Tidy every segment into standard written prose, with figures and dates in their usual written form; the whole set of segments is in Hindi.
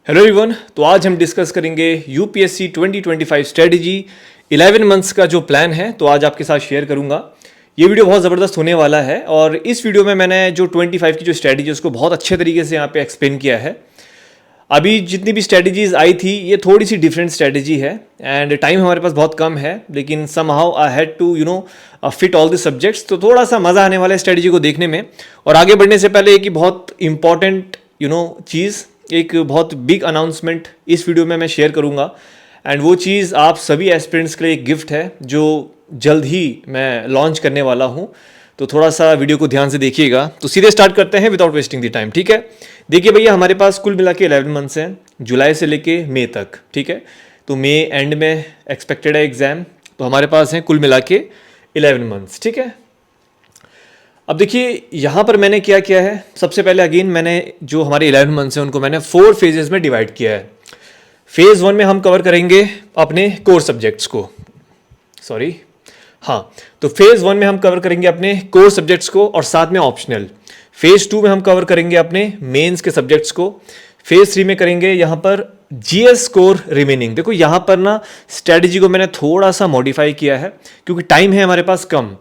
हेलो एवरीवन, तो आज हम डिस्कस करेंगे यूपीएससी 2025 स्ट्रेटजी 11 मंथ्स का जो प्लान है तो आज आपके साथ शेयर करूंगा। ये वीडियो बहुत ज़बरदस्त होने वाला है और इस वीडियो में मैंने जो 25 की जो स्ट्रेटजी है उसको बहुत अच्छे तरीके से यहाँ पे एक्सप्लेन किया है। अभी जितनी भी स्ट्रेटजीज आई थी ये थोड़ी सी डिफरेंट स्ट्रेटजी है एंड टाइम हमारे पास बहुत कम है, लेकिन somehow I had to fit all the subjects, तो थोड़ा सा मज़ा आने वाला है स्ट्रेटजी को देखने में। और आगे बढ़ने से पहले एक बहुत इंपॉर्टेंट चीज़, एक बहुत बिग अनाउंसमेंट इस वीडियो में मैं शेयर करूंगा एंड वो चीज़ आप सभी एस्पिरेंट्स के लिए एक गिफ्ट है जो जल्द ही मैं लॉन्च करने वाला हूं। तो थोड़ा सा वीडियो को ध्यान से देखिएगा। तो सीधे स्टार्ट करते हैं विदाउट वेस्टिंग द टाइम, ठीक है। देखिए भैया, हमारे पास कुल मिला के 11 मंथ्स हैं, जुलाई से लेके मई तक, ठीक है। तो मई एंड में एक्सपेक्टेड है एग्जाम, तो हमारे पास हैं कुल मिला के 11 मंथ्स, ठीक है। अब देखिए यहाँ पर मैंने क्या किया है, सबसे पहले अगेन मैंने जो हमारे 11 मंथ्स हैं उनको मैंने 4 फेजेस में डिवाइड किया है। फेज 1 में हम कवर करेंगे अपने कोर सब्जेक्ट्स को, तो फेज 1 में हम कवर करेंगे अपने कोर सब्जेक्ट्स को और साथ में ऑप्शनल। फेज 2 में हम कवर करेंगे अपने मेंस के सब्जेक्ट्स को। फेज 3 में करेंगे यहाँ पर जीएस कोर रिमेनिंग। देखो यहाँ पर ना स्ट्रेटजी को मैंने थोड़ा सा मॉडिफाई किया है क्योंकि टाइम है हमारे पास कम।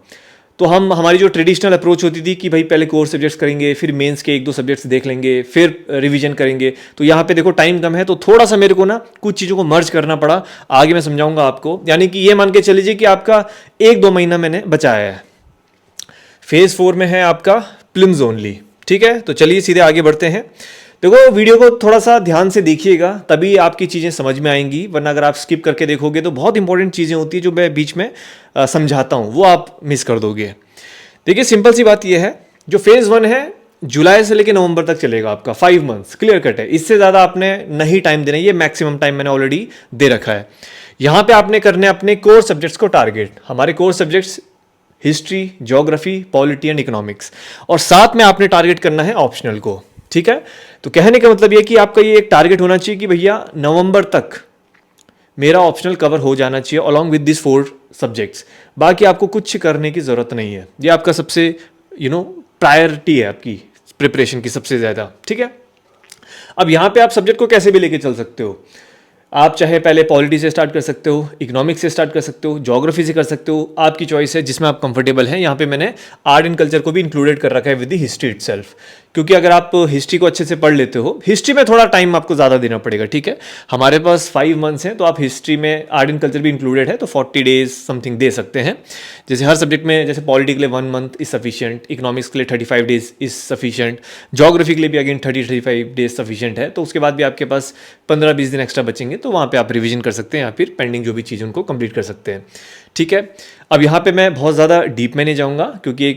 तो हमारी जो ट्रेडिशनल अप्रोच होती थी कि भाई पहले कोर सब्जेक्ट्स करेंगे, फिर मेंस के 1-2 सब्जेक्ट्स देख लेंगे, फिर रिवीजन करेंगे, तो यहाँ पे देखो टाइम कम है तो थोड़ा सा मेरे को ना कुछ चीज़ों को मर्ज करना पड़ा। आगे मैं समझाऊंगा आपको, यानी कि ये मान के चलीजिए कि आपका 1-2 महीना मैंने बचाया है। फेज 4 में है आपका प्रीलिम्स ओनली, ठीक है। तो चलिए सीधे आगे बढ़ते हैं। देखो वीडियो को थोड़ा सा ध्यान से देखिएगा तभी आपकी चीज़ें समझ में आएंगी, वरना अगर आप स्किप करके देखोगे तो बहुत इंपॉर्टेंट चीज़ें होती है जो मैं बीच में समझाता हूँ वो आप मिस कर दोगे। देखिए सिंपल सी बात यह है, जो फेज 1 है जुलाई से लेकर नवंबर तक चलेगा आपका 5 मंथ्स, क्लियर कट है। इससे ज़्यादा आपने नहीं टाइम देना, ये मैक्सिमम टाइम मैंने ऑलरेडी दे रखा है। यहाँ पे आपने करने अपने कोर सब्जेक्ट्स को टारगेट। हमारे core subjects history, geography, polity and economics, और साथ में आपने टारगेट करना है ऑप्शनल को, ठीक है। तो कहने का मतलब यह कि आपका ये एक टारगेट होना चाहिए कि भैया नवंबर तक मेरा ऑप्शनल कवर हो जाना चाहिए अलॉन्ग विद दिस 4 सब्जेक्ट्स। बाकी आपको कुछ करने की ज़रूरत नहीं है, ये आपका सबसे प्रायोरिटी है आपकी प्रिपरेशन की सबसे ज़्यादा, ठीक है। अब यहाँ पे आप सब्जेक्ट को कैसे भी लेके चल सकते हो। आप चाहे पहले पॉलिटी से स्टार्ट कर सकते हो, इकोनॉमिक्स से स्टार्ट कर सकते हो, ज्योग्राफी से कर सकते हो, आपकी चॉइस है जिसमें आप कंफर्टेबल हैं। यहाँ पे मैंने आर्ट एंड कल्चर को भी इंक्लूडेड कर रखा है विद द हिस्ट्री इटसेल्फ, क्योंकि अगर आप हिस्ट्री को अच्छे से पढ़ लेते हो, हिस्ट्री में थोड़ा टाइम आपको ज़्यादा देना पड़ेगा, ठीक है। हमारे पास 5 मंथ्स हैं तो आप हिस्ट्री में आर्ट एंड कल्चर भी इंक्लूडेड है तो 40 डेज समथिंग दे सकते हैं। जैसे हर सब्जेक्ट में, जैसे पॉलिटी के लिए 1 मंथ इज सफिशियंट, इकोनॉमिक्स के लिए 35 डेज इज सफिशियंट, ज्योग्राफी के लिए भी अगेन 30-35 डेज सफिशियंट है। तो उसके बाद भी आपके पास 15-20 दिन एक्स्ट्रा बचेंगे, तो वहाँ पे आप रिवीजन कर सकते हैं या फिर पेंडिंग जो भी चीज़ उनको कंप्लीट कर सकते हैं, ठीक है। अब यहाँ पे मैं बहुत ज़्यादा डीप में नहीं जाऊँगा क्योंकि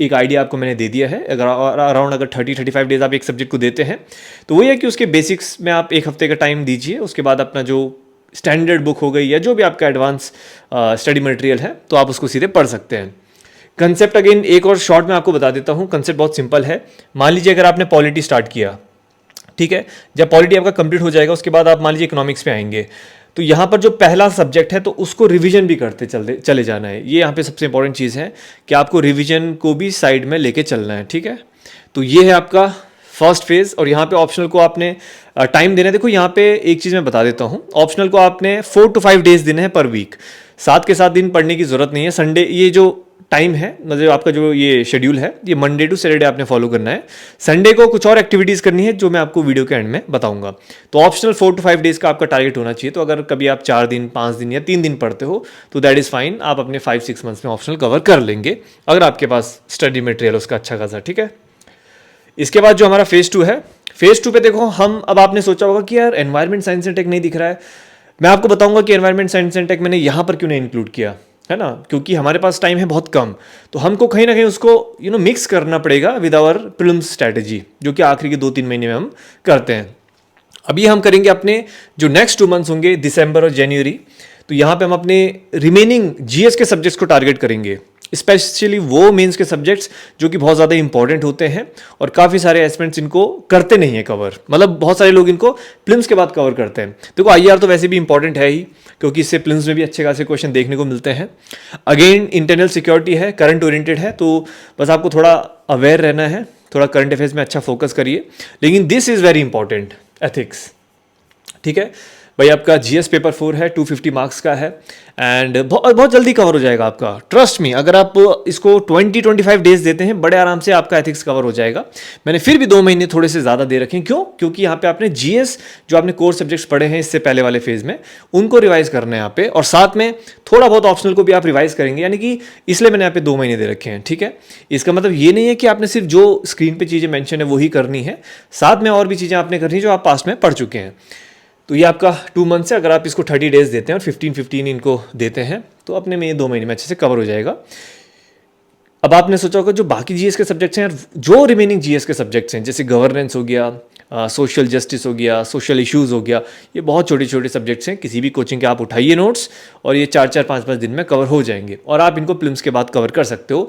एक आइडिया आपको मैंने दे दिया है। अगर अराउंड 30-35 डेज आप एक सब्जेक्ट को देते हैं तो वही है कि उसके बेसिक्स में आप 1 हफ्ते का टाइम दीजिए। उसके बाद अपना जो स्टैंडर्ड बुक हो गई या जो भी आपका एडवांस स्टडी मटेरियल है तो आप उसको सीधे पढ़ सकते हैं। कंसेप्ट अगेन एक और शॉर्ट में आपको बता देता हूँ। कंसेप्ट बहुत सिंपल है। मान लीजिए अगर आपने पॉलिटी स्टार्ट किया, ठीक है, जब पॉलिटी आपका कंप्लीट हो जाएगा उसके बाद आप मान लीजिए इकोनॉमिक्स पे आएंगे, तो यहाँ पर जो पहला सब्जेक्ट है तो उसको रिवीजन भी करते चले जाना है। ये यहाँ पे सबसे इंपॉर्टेंट चीज़ है कि आपको रिवीजन को भी साइड में लेके चलना है, ठीक है। तो ये है आपका फर्स्ट फेज। और यहाँ पे ऑप्शनल को आपने टाइम देना है। देखो यहाँ पे एक चीज़ मैं बता देता हूँ, ऑप्शनल को आपने 4 to 5 डेज देने हैं पर वीक। 7 के 7 दिन पढ़ने की जरूरत नहीं है। संडे ये जो टाइम है, मतलब आपका जो ये शेड्यूल है, ये मंडे टू सैटरडे आपने फॉलो करना है। संडे को कुछ और एक्टिविटीज़ करनी है जो मैं आपको वीडियो के एंड में बताऊंगा। तो ऑप्शनल 4 to 5 डेज का आपका टारगेट होना चाहिए। तो अगर कभी आप 4 दिन, 5 दिन या 3 दिन पढ़ते हो तो दैट इज़ फाइन, आप अपने 5-6 मंथ्स में ऑप्शनल कवर कर लेंगे अगर आपके पास स्टडी मटेरियल उसका अच्छा खासा, ठीक है। इसके बाद जो हमारा फेज 2 है, फेज 2 पे देखो अब आपने सोचा होगा कि यार एनवायरमेंट साइंस एंड टेक नहीं दिख रहा है। मैं आपको बताऊंगा कि एनवायरमेंट साइंस एंड टेक मैंने यहाँ पर क्यों नहीं इंक्लूड किया है ना, क्योंकि हमारे पास टाइम है बहुत कम, तो हमको कहीं ना कहीं उसको मिक्स करना पड़ेगा विद आवर प्रीलिम्स स्ट्रैटेजी, जो कि आखिरी के 2-3 महीने में हम करते हैं। अभी हम करेंगे अपने जो नेक्स्ट 2 मंथ्स होंगे, दिसंबर और जनवरी, तो यहाँ पे हम अपने रिमेनिंग जीएस के सब्जेक्ट्स को टारगेट करेंगे, स्पेशली वो मेंस के सब्जेक्ट्स जो कि बहुत ज़्यादा इंपॉर्टेंट होते हैं और काफ़ी सारे एस्पिरेंट्स इनको करते नहीं है कवर, मतलब बहुत सारे लोग इनको प्रीलिम्स के बाद कवर करते हैं। देखो आईआर तो वैसे भी इंपॉर्टेंट है ही, क्योंकि इससे प्रीलिम्स में भी अच्छे खासे क्वेश्चन देखने को मिलते हैं। अगेन इंटरनल सिक्योरिटी है, करंट ओरिएंटेड है, तो बस आपको थोड़ा अवेयर रहना है, थोड़ा करंट अफेयर्स में अच्छा फोकस करिए। लेकिन this is very important, ethics, ठीक है भाई। आपका जीएस पेपर 4 है, 250 मार्क्स का है एंड बहुत जल्दी कवर हो जाएगा आपका। ट्रस्ट मी, अगर आप इसको 20-25 डेज देते हैं बड़े आराम से आपका एथिक्स कवर हो जाएगा। मैंने फिर भी 2 महीने थोड़े से ज़्यादा दे रखे हैं, क्यों? क्योंकि यहाँ पे आपने जीएस जो आपने कोर सब्जेक्ट्स पढ़े हैं इससे पहले वाले फेज में, उनको रिवाइज करना है यहाँ पे, और साथ में थोड़ा बहुत ऑप्शनल को भी आप रिवाइज करेंगे, यानी कि इसलिए मैंने यहाँ पे 2 महीने दे रखे हैं, ठीक है। इसका मतलब ये नहीं है कि आपने सिर्फ जो स्क्रीन पर चीज़ें मैंशन है वही करनी है, साथ में और भी चीज़ें आपने करनी है जो आप पास्ट में पढ़ चुके हैं। तो ये आपका 2 मंथ है, अगर आप इसको 30 डेज देते हैं और 15-15 इनको देते हैं तो अपने में ये 2 महीने में अच्छे से कवर हो जाएगा। अब आपने सोचा होगा जो बाकी जीएस के सब्जेक्ट्स हैं, जो रिमेनिंग जीएस के सब्जेक्ट्स हैं, जैसे गवर्नेंस हो गया, सोशल जस्टिस हो गया, सोशल इश्यूज हो गया, ये बहुत छोटे छोटे सब्जेक्ट्स हैं। किसी भी कोचिंग के आप उठाइए नोट्स और ये 4-4, 5-5 दिन में कवर हो जाएंगे, और आप इनको प्रीलिम्स के बाद कवर कर सकते हो।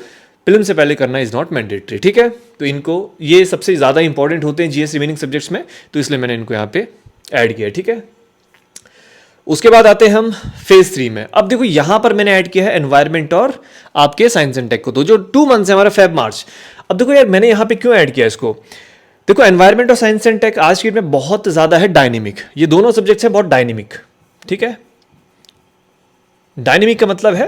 प्रीलिम्स से पहले करना इज़ नॉट मैंडेटरी, ठीक है। तो इनको, ये सबसे ज़्यादा इंपॉर्टेंट होते हैं जीएस रिमेनिंग सब्जेक्ट्स में, तो इसलिए मैंने इनको यहाँ पे ऐड किया, ठीक है। उसके बाद आते हैं हम फेज 3 में। अब देखो यहां पर मैंने ऐड किया है एनवायरमेंट और आपके साइंस एंड टेक को, तो जो 2 मंथ्स है हमारा फेब मार्च। अब देखो यार, मैंने यहां पे क्यों ऐड किया इसको? देखो एनवायरमेंट और साइंस एंड टेक आज की डेट में बहुत ज्यादा है डायनेमिक, ये दोनों सब्जेक्ट्स हैं बहुत डायनेमिक, ठीक है। डायनेमिक का मतलब है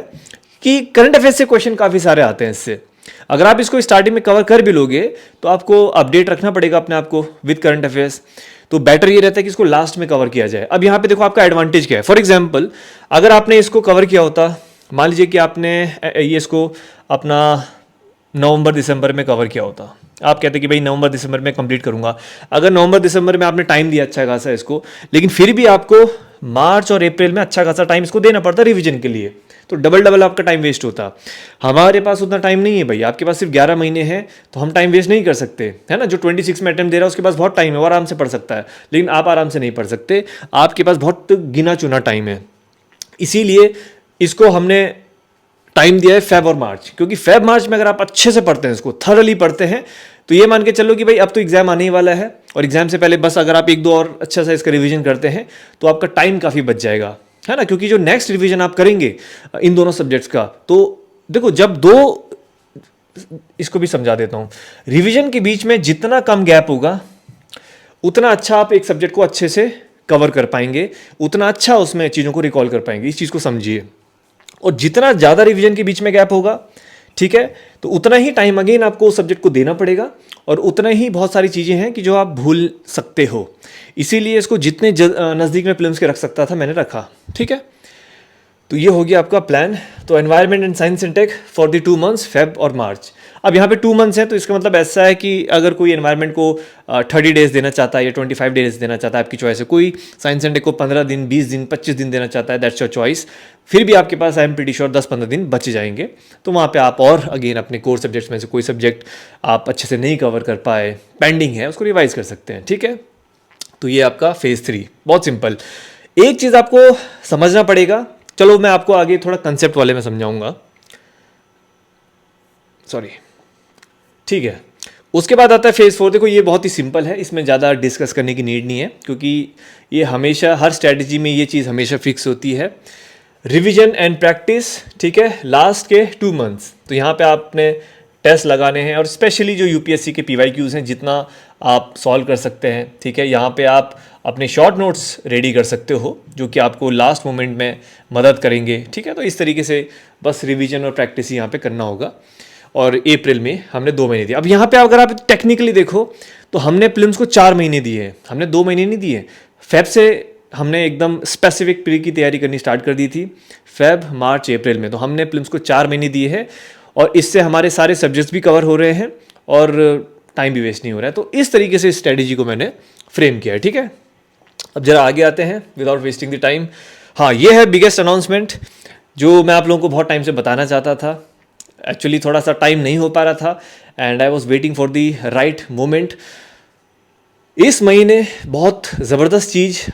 कि करंट अफेयर्स से क्वेश्चन काफी सारे आते हैं इससे। अगर आप इसको स्टार्टिंग में कवर कर भी लोगे तो आपको अपडेट रखना पड़ेगा अपने आप को विद करंट अफेयर्स, तो बेटर ये रहता है कि इसको लास्ट में कवर किया जाए। अब यहाँ पे देखो आपका एडवांटेज क्या है। फॉर एग्जांपल, अगर आपने इसको कवर किया होता, मान लीजिए कि आपने ये इसको अपना नवंबर-दिसंबर में कवर किया होता, आप कहते कि भाई नवंबर-दिसंबर में कंप्लीट करूंगा। अगर नवंबर-दिसंबर में आपने टाइम दिया अच्छा खासा इसको, लेकिन फिर भी आपको मार्च और अप्रैल में अच्छा खासा टाइम इसको देना पड़ता रिवीजन के लिए, तो डबल आपका टाइम वेस्ट होता। हमारे पास उतना टाइम नहीं है भाई, आपके पास सिर्फ 11 महीने हैं, तो हम टाइम वेस्ट नहीं कर सकते, है ना। जो 26 में अटेम्प्ट दे रहा है उसके पास बहुत टाइम है, वो आराम से पढ़ सकता है, लेकिन आप आराम से नहीं पढ़ सकते, आपके पास बहुत गिना चुना टाइम है। इसीलिए इसको हमने टाइम दिया है फेब और मार्च, क्योंकि फेब मार्च में अगर आप अच्छे से पढ़ते हैं, इसको थरली पढ़ते हैं, तो ये मान के चलो कि भाई अब तो एग्जाम आने ही वाला है, और एग्जाम से पहले बस अगर आप 1-2 और अच्छा सा इसका रिवीजन करते हैं तो आपका टाइम काफ़ी बच जाएगा, है ना। क्योंकि जो नेक्स्ट रिवीजन आप करेंगे इन दोनों सब्जेक्ट्स का, तो देखो जब इसको भी समझा देता हूँ, रिवीजन के बीच में जितना कम गैप होगा उतना अच्छा आप एक सब्जेक्ट को अच्छे से कवर कर पाएंगे, उतना अच्छा उसमें चीज़ों को रिकॉल कर पाएंगे। इस चीज़ को समझिए। और जितना ज़्यादा रिवीजन के बीच में गैप होगा, ठीक है, तो उतना ही टाइम अगेन आपको उस सब्जेक्ट को देना पड़ेगा, और उतना ही बहुत सारी चीज़ें हैं कि जो आप भूल सकते हो। इसीलिए इसको जितने नज़दीक में प्रीलिम्स के रख सकता था मैंने रखा, ठीक है। तो ये हो गया आपका प्लान। तो environment and science and tech for the 2 months Feb और मार्च। अब यहाँ पे 2 मंथ्स हैं, तो इसका मतलब ऐसा है कि अगर कोई एनवायरनमेंट को 30 डेज देना चाहता है या 25 डेज देना चाहता है, आपकी चॉइस है। कोई साइंस एंड टेक को 15 दिन, 20 दिन, 25 दिन देना चाहता है, दैट्स योर चॉइस। फिर भी आपके पास आई एम प्रीटी श्योर 10-15 दिन बच जाएंगे, तो वहाँ पे आप और अगेन अपने कोर सब्जेक्ट्स में से कोई सब्जेक्ट आप अच्छे से नहीं कवर कर पाए, पेंडिंग है, उसको रिवाइज कर सकते हैं, ठीक है। तो ये आपका फेज 3, बहुत सिंपल। एक चीज़ आपको समझना पड़ेगा, चलो मैं आपको आगे थोड़ा कंसेप्ट वाले में समझाऊंगा, सॉरी, ठीक है। उसके बाद आता है फेज 4। देखो ये बहुत ही सिंपल है, इसमें ज़्यादा डिस्कस करने की नीड नहीं है, क्योंकि ये हमेशा हर स्ट्रैटेजी में ये चीज़ हमेशा फिक्स होती है, रिवीजन एंड प्रैक्टिस, ठीक है, लास्ट के 2 मंथ्स। तो यहाँ पे आपने टेस्ट लगाने हैं, और स्पेशली जो यूपीएससी के PYQs हैं जितना आप सॉल्व कर सकते हैं, ठीक है। यहाँ पे आप अपने शॉर्ट नोट्स रेडी कर सकते हो जो कि आपको लास्ट मोमेंट में मदद करेंगे, ठीक है। तो इस तरीके से बस रिवीजन और प्रैक्टिस यहाँ पे करना होगा। और अप्रैल में हमने 2 महीने दिए। अब यहाँ पे अगर आप टेक्निकली देखो तो हमने प्रीलिम्स को 4 महीने दिए हैं, हमने 2 महीने नहीं दिए। फेब से हमने एकदम स्पेसिफिक प्री की तैयारी करनी स्टार्ट कर दी थी, फेब, मार्च, अप्रैल में, तो हमने प्रीलिम्स को 4 महीने दिए हैं, और इससे हमारे सारे सब्जेक्ट्स भी कवर हो रहे हैं और टाइम भी वेस्ट नहीं हो रहा है। तो इस तरीके से स्ट्रेटेजी को मैंने फ्रेम किया है, ठीक है। अब जरा आगे आते हैं विदाउट वेस्टिंग द टाइम। हाँ, ये है बिगेस्ट अनाउंसमेंट जो मैं आप लोगों को बहुत टाइम से बताना चाहता था। एक्चुअली थोड़ा सा टाइम नहीं हो पा रहा था, and I was waiting for the right moment. इस महीने बहुत ज़बरदस्त चीज़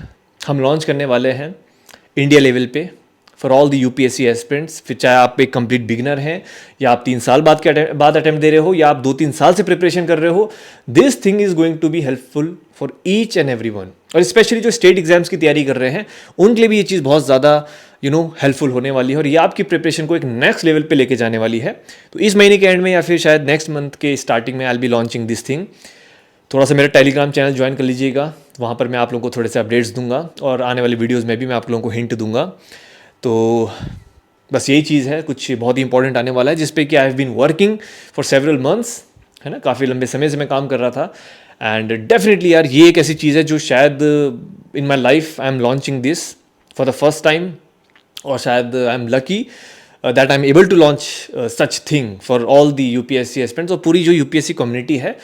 हम लॉन्च करने वाले हैं इंडिया लेवल पे for all the UPSC aspirants. फिर चाहे आप एक कंप्लीट बिगिनर हैं, या आप 3 साल बाद अटेम्प्ट दे रहे हो, या आप 2-3 साल से प्रिपरेशन कर रहे हो, this thing is going to be helpful for each and every one. और स्पेशली जो स्टेट एग्जाम्स की तैयारी कर रहे हैं उनके लिए भी ये चीज़ बहुत ज़्यादा हेल्पफुल होने वाली है, और ये आपकी प्रिपरेशन को एक नेक्स्ट लेवल पे लेके जाने वाली है। तो इस महीने के एंड में या फिर शायद नेक्स्ट मंथ के स्टार्टिंग में I will be launching this thing. थोड़ा सा मेरा टेलीग्राम चैनल ज्वाइन कर लीजिएगा, वहाँ पर मैं आप लोगों को थोड़े से अपडेट्स दूंगा और आने वाली वीडियोज़ में भी मैं आप लोगों को हिंट दूंगा। तो बस यही चीज़ है, कुछ बहुत ही इंपॉर्टेंट आने वाला है जिस पे कि I have been working for several months, है ना, काफ़ी लंबे समय से मैं काम कर रहा था। एंड डेफिनेटली यार ये एक ऐसी चीज़ है जो शायद in my life I am launching this for the first time, और शायद I am lucky that I am able to launch such thing for all the UPSC aspirants. और पूरी जो यूपीएससी कम्युनिटी है,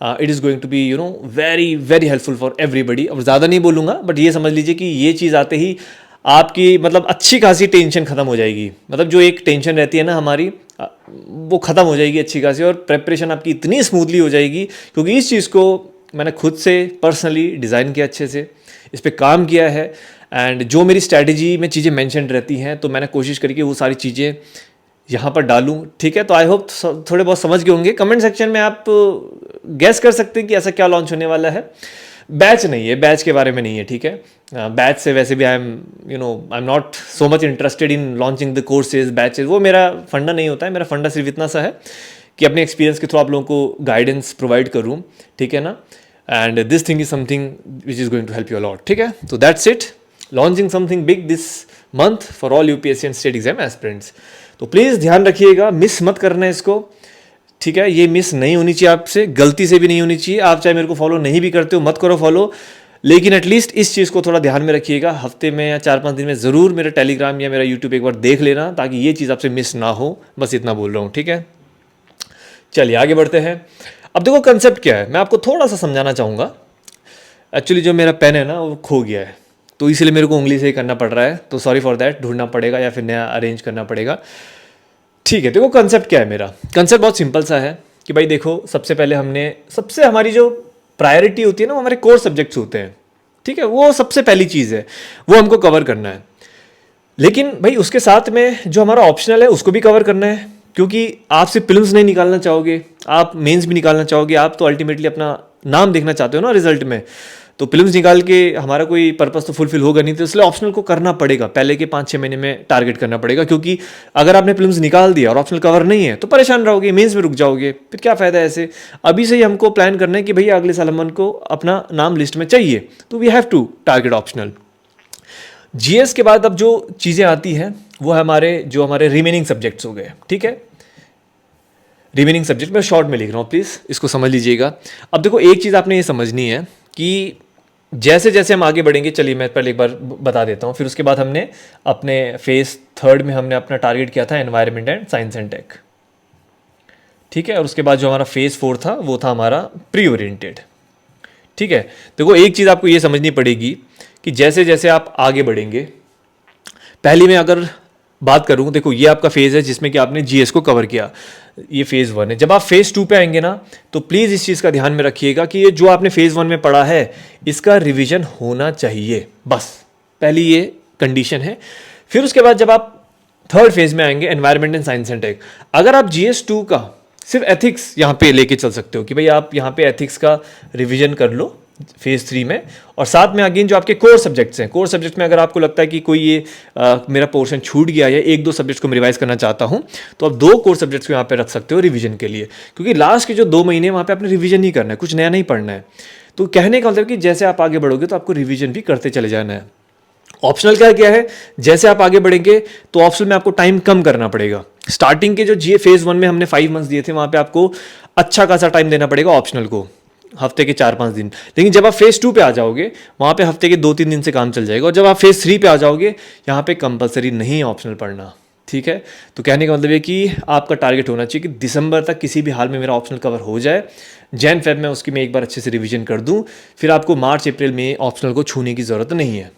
it is going to be very very helpful for everybody. अब ज़्यादा नहीं बोलूँगा, बट ये समझ लीजिए कि ये चीज़ आते ही आपकी मतलब अच्छी खासी टेंशन ख़त्म हो जाएगी। मतलब जो एक टेंशन रहती है ना हमारी, वो ख़त्म हो जाएगी अच्छी खासी, और प्रेपरेशन आपकी इतनी स्मूथली हो जाएगी, क्योंकि इस चीज़ को मैंने खुद से पर्सनली डिज़ाइन किया, अच्छे से इस पर काम किया है। एंड जो मेरी स्ट्रैटेजी में चीज़ें मेंशन रहती हैं, तो मैंने कोशिश करी कि वो सारी चीज़ें यहाँ पर डालूँ, ठीक है। तो आई होप थोड़े बहुत समझ गए होंगे। कमेंट सेक्शन में आप गैस कर सकते हैं कि ऐसा क्या लॉन्च होने वाला है। बैच नहीं है, बैच के बारे में नहीं है, ठीक है। बैच से वैसे भी I am not so much interested in launching the courses, batches, वो मेरा फंडा नहीं होता है। मेरा फंडा सिर्फ इतना सा है कि अपने एक्सपीरियंस के थ्रू आप लोगों को गाइडेंस प्रोवाइड करूँ, ठीक है ना। And this thing is something which is going to help you a lot, ठीक है। तो that's it, launching something big this month for all UPSC and state exam aspirants. तो प्लीज़ ध्यान रखिएगा, मिस मत करना है इसको, ठीक है। ये मिस नहीं होनी चाहिए आपसे, गलती से भी नहीं होनी चाहिए। आप चाहे मेरे को फॉलो नहीं भी करते हो, मत करो फॉलो, लेकिन एटलीस्ट इस चीज़ को थोड़ा ध्यान में रखिएगा। हफ्ते में या 4-5 दिन में ज़रूर मेरा टेलीग्राम या मेरा यूट्यूब एक बार देख लेना, ताकि ये चीज़ आपसे मिस ना हो। बस इतना बोल रहा हूँ, ठीक है। चलिए आगे बढ़ते हैं। अब देखो कंसेप्ट क्या है, मैं आपको थोड़ा सा समझाना चाहूँगा। एक्चुअली जो मेरा पेन है ना, वो खो गया है, तो इसलिए मेरे को उंगली से ही करना पड़ रहा है, तो सॉरी फॉर दैट, ढूंढना पड़ेगा या फिर नया अरेंज करना पड़ेगा, ठीक है। देखो कंसेप्ट क्या है मेरा, कंसेप्ट बहुत सिंपल सा है कि भाई देखो, सबसे पहले सबसे हमारी जो प्रायोरिटी होती है ना, वो हमारे कोर सब्जेक्ट्स होते हैं, ठीक है। वो सबसे पहली चीज़ है, वो हमको कवर करना है। लेकिन भाई उसके साथ में जो हमारा ऑप्शनल है उसको भी कवर करना है, क्योंकि आप सिर्फ प्रीलिम्स नहीं निकालना चाहोगे, आप मेंस भी निकालना चाहोगे। आप तो अल्टीमेटली अपना नाम देखना चाहते हो ना रिजल्ट में, तो प्रीलिम्स निकाल के हमारा कोई पर्पस तो फुलफिल होगा नहीं, तो इसलिए ऑप्शनल को करना पड़ेगा, पहले के 5-6 महीने में टारगेट करना पड़ेगा। क्योंकि अगर आपने प्रीलिम्स निकाल दिया और ऑप्शनल कवर नहीं है, तो परेशान रहोगे, मेंस में रुक जाओगे, फिर क्या फ़ायदा है ऐसे। अभी से ही हमको प्लान करना है कि भैया अगले साल हमन को अपना नाम लिस्ट में चाहिए, तो we have to target optional. GS के बाद अब जो चीज़ें आती हैं, वो हमारे रिमेनिंग सब्जेक्ट्स हो गए, ठीक है। रिमेनिंग सब्जेक्ट मैं शॉर्ट में लिख रहा हूँ, प्लीज़ इसको समझ लीजिएगा। अब देखो एक चीज़ आपने ये समझनी है कि जैसे जैसे हम आगे बढ़ेंगे, चलिए मैं पहले एक बार बता देता हूँ। फिर उसके बाद हमने अपने फेज 3 में हमने अपना टारगेट किया था environment and science and tech, ठीक है। और उसके बाद जो हमारा फेज 4 था, वो था हमारा प्री ओरिएंटेड, ठीक है। देखो एक चीज़ आपको ये समझनी पड़ेगी कि जैसे जैसे आप आगे बढ़ेंगे, पहली में अगर बात करूँ, देखो ये आपका फेज़ है जिसमें कि आपने जीएस को कवर किया, ये फेज़ 1 है। जब आप फेज़ 2 पे आएंगे ना, तो प्लीज़ इस चीज़ का ध्यान में रखिएगा कि ये जो आपने फेज़ 1 में पढ़ा है, इसका रिवीजन होना चाहिए, बस पहली ये कंडीशन है। फिर उसके बाद जब आप 3rd फेज़ में आएंगे, environment and science and tech, अगर आप जीएस 2 का सिर्फ एथिक्स यहाँ पे लेके चल सकते हो कि भाई आप यहाँ पे एथिक्स का रिवीजन कर लो फेज़ 3 में, और साथ में अगेन जो आपके कोर सब्जेक्ट्स हैं, कोर सब्जेक्ट में अगर आपको लगता है कि कोई ये मेरा पोर्शन छूट गया या 1-2 सब्जेक्ट्स को मैं रिवाइज करना चाहता हूँ, तो आप 2 कोर सब्जेक्ट्स को यहाँ पे रख सकते हो रिवीजन के लिए, क्योंकि लास्ट के जो 2 महीने वहाँ पे आपने रिवीजन नहीं करना है, कुछ नया नहीं पढ़ना है। तो कहने का मतलब कि जैसे आप आगे बढ़ोगे तो आपको रिवीजन भी करते चले जाना है। ऑप्शनल क्या है, जैसे आप आगे बढ़ेंगे तो ऑप्शनल में आपको टाइम कम करना पड़ेगा। स्टार्टिंग के जो जीए फेज़ 1 में हमने 5 मंथ्स दिए थे, वहाँ पे आपको अच्छा खासा टाइम देना पड़ेगा ऑप्शनल को, हफ्ते के 4-5 दिन। लेकिन जब आप फेज़ 2 पे आ जाओगे, वहाँ पे हफ्ते के 2-3 दिन से काम चल जाएगा। और जब आप फेज़ 3 पे आ जाओगे, यहाँ पे कंपलसरी नहीं है ऑप्शनल पढ़ना, ठीक है। तो कहने का मतलब है कि आपका टारगेट होना चाहिए कि दिसंबर तक किसी भी हाल में मेरा ऑप्शनल कवर हो जाए, जैन-फेब में उसकी मैं एक बार अच्छे से रिवीजन कर दूँ, फिर आपको मार्च-अप्रैल में ऑप्शनल को छूने की ज़रूरत नहीं है।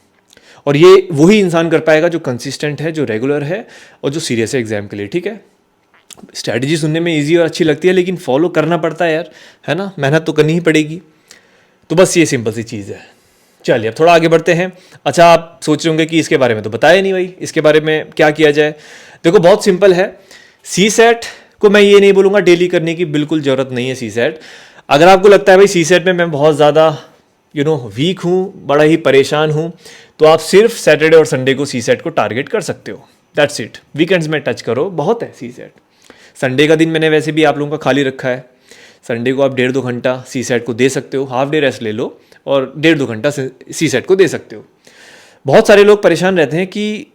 और ये वही इंसान कर पाएगा जो कंसिस्टेंट है, जो रेगुलर है और जो सीरियस है एग्जाम के लिए, ठीक है। स्ट्रैटेजी सुनने में इजी और अच्छी लगती है, लेकिन फॉलो करना पड़ता है यार, है ना, मेहनत तो करनी ही पड़ेगी। तो बस ये सिंपल सी चीज़ है। चलिए अब थोड़ा आगे बढ़ते हैं। अच्छा, आप सोच रहे होंगे कि इसके बारे में तो बताया नहीं भाई, इसके बारे में क्या किया जाए। देखो बहुत सिंपल है। सी सेट को मैं ये नहीं बोलूँगा डेली करने की बिल्कुल ज़रूरत नहीं है। सी सेट अगर आपको लगता है भाई सी सेट में मैं बहुत ज़्यादा वीक हूँ, बड़ा ही परेशान हूँ, तो आप सिर्फ सैटरडे और संडे को सी सेट को टारगेट कर सकते हो, दैट्स इट। वीकेंड्स में टच करो, बहुत है सी सेट। संडे का दिन मैंने वैसे भी आप लोगों का खाली रखा है, संडे को आप 1.5-2 घंटा सी सेट को दे सकते हो, हाफ डे रेस्ट ले लो और 1.5-2 घंटा सी सेट को दे सकते हो। बहुत सारे लोग परेशान रहते हैं कि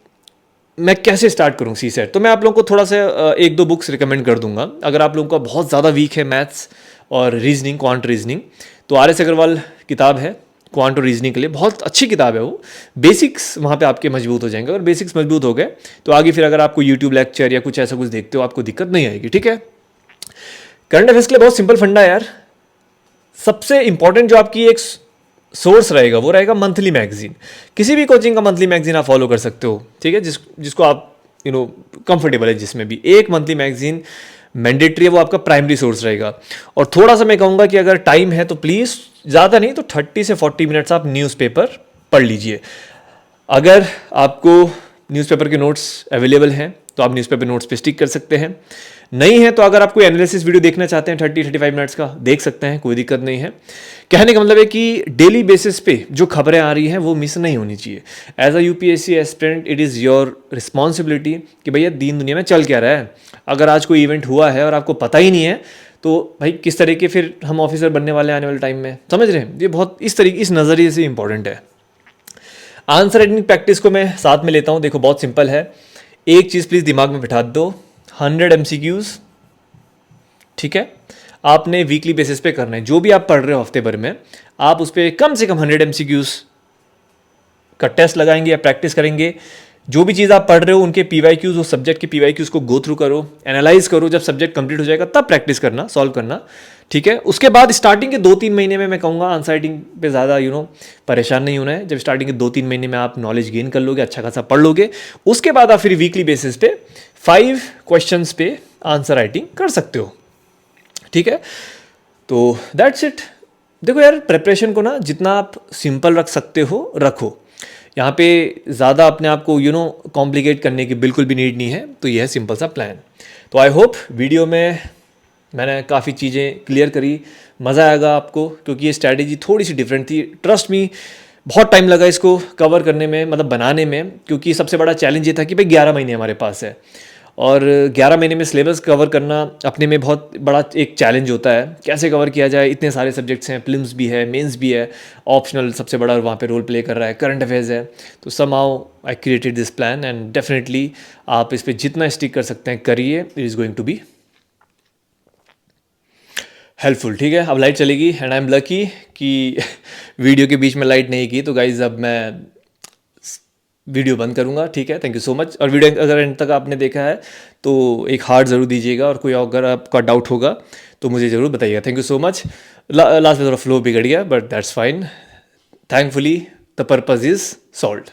मैं कैसे स्टार्ट करूं सी सेट, तो मैं आप लोगों को थोड़ा सा 1-2 बुक्स रिकमेंड कर दूंगा। अगर आप लोगों का बहुत ज़्यादा वीक है मैथ्स और रीजनिंग, क्वांट रीजनिंग, तो RS अग्रवाल किताब है क्वांट और रीजनिंग के लिए, बहुत अच्छी किताब है वो। बेसिक्स वहाँ पे आपके मजबूत हो जाएंगे, और बेसिक्स मजबूत हो गए तो आगे फिर अगर आपको यूट्यूब लेक्चर या कुछ ऐसा कुछ देखते हो आपको दिक्कत नहीं आएगी, ठीक है। करंट अफेयर्स के लिए बहुत सिंपल फंडा है यार। सबसे इंपॉर्टेंट जो आपकी एक सोर्स रहेगा वो रहेगा मंथली मैगजीन। किसी भी कोचिंग का मंथली मैगजीन आप फॉलो कर सकते हो, ठीक है, जिसको आप कंफर्टेबल है, जिसमें भी एक मंथली मैगजीन मैंडेटरी है, वो आपका प्राइमरी सोर्स रहेगा। और थोड़ा सा मैं कहूँगा कि अगर टाइम है तो प्लीज़, ज़्यादा नहीं तो 30 से 40 मिनट्स आप न्यूज़पेपर पढ़ लीजिए। अगर आपको न्यूज़पेपर के नोट्स अवेलेबल हैं तो आप न्यूज़पेपर नोट्स पे स्टिक कर सकते हैं, नहीं है तो अगर आप कोई एनालिसिस वीडियो देखना चाहते हैं 30-35 मिनट्स का, देख सकते हैं, कोई दिक्कत नहीं है। कहने का मतलब है कि डेली बेसिस पे जो खबरें आ रही हैं वो मिस नहीं होनी चाहिए। As a UPSC aspirant it is your responsibility कि भैया दीन दुनिया में चल क्या रहा है। अगर आज कोई इवेंट हुआ है और आपको पता ही नहीं है तो भाई किस तरीके फिर हम ऑफिसर बनने वाले हैं आने वाले टाइम में, समझ रहे हैं। ये बहुत इस नज़रिए से इंपॉर्टेंट है। आंसर राइटिंग प्रैक्टिस को मैं साथ में लेता हूँ। देखो बहुत सिंपल है, एक चीज़ प्लीज़ दिमाग में बिठा दो, 100 MCQs, ठीक है, आपने वीकली बेसिस पे करना है। जो भी आप पढ़ रहे हो हफ्ते भर में, आप उस पर कम से कम 100 MCQs का टेस्ट लगाएंगे या प्रैक्टिस करेंगे। जो भी चीज़ आप पढ़ रहे हो उनके PYQs, उस सब्जेक्ट के PYQs को गो थ्रू करो, एनालाइज करो। जब सब्जेक्ट कंप्लीट हो जाएगा तब प्रैक्टिस करना, सॉल्व करना, ठीक है। उसके बाद स्टार्टिंग के 2-3 महीने में मैं कहूँगा आंसर राइटिंग पे ज़्यादा परेशान नहीं होना है। जब स्टार्टिंग के 2-3 महीने में आप नॉलेज गेन कर लोगे, अच्छा खासा पढ़ लोगे, उसके बाद आप फिर वीकली बेसिस पे 5 क्वेश्चंस पे आंसर राइटिंग कर सकते हो, ठीक है। तो दैट्स इट। देखो यार, प्रिपरेशन को ना जितना आप सिंपल रख सकते हो रखो। यहाँ पे ज़्यादा अपने आप को कॉम्प्लिकेट करने की बिल्कुल भी नीड नहीं है। तो ये है सिंपल सा प्लान। तो आई होप वीडियो में मैंने काफ़ी चीज़ें क्लियर करी, मज़ा आएगा आपको, क्योंकि ये स्ट्रैटेजी थोड़ी सी डिफरेंट थी। ट्रस्ट मी, बहुत टाइम लगा इसको कवर करने में, मतलब बनाने में, क्योंकि सबसे बड़ा चैलेंज ये था कि भाई 11 महीने हमारे पास है, और 11 महीने में सिलेबस कवर करना अपने में बहुत बड़ा एक चैलेंज होता है। कैसे कवर किया जाए, इतने सारे सब्जेक्ट्स हैं, प्रीलिम्स भी है, मेंस भी है, ऑप्शनल सबसे बड़ा वहाँ पे रोल प्ले कर रहा है, करंट अफेयर्स है। तो somehow I created this plan, and definitely आप इस पर जितना स्टिक कर सकते हैं करिए, it is going to be helpful, ठीक है। अब लाइट चलेगी, एंड आई एम लकी कि वीडियो के बीच में लाइट नहीं की, तो गाइज अब मैं वीडियो बंद करूंगा, ठीक है। Thank you so much. और वीडियो अगर एंड तक आपने देखा है तो एक हार्ट ज़रूर दीजिएगा, और कोई अगर आपका डाउट होगा तो मुझे ज़रूर बताइएगा। Thank you so much. Last में थोड़ा फ्लो बिगड़ गया, but that's fine. Thankfully the purpose is solved.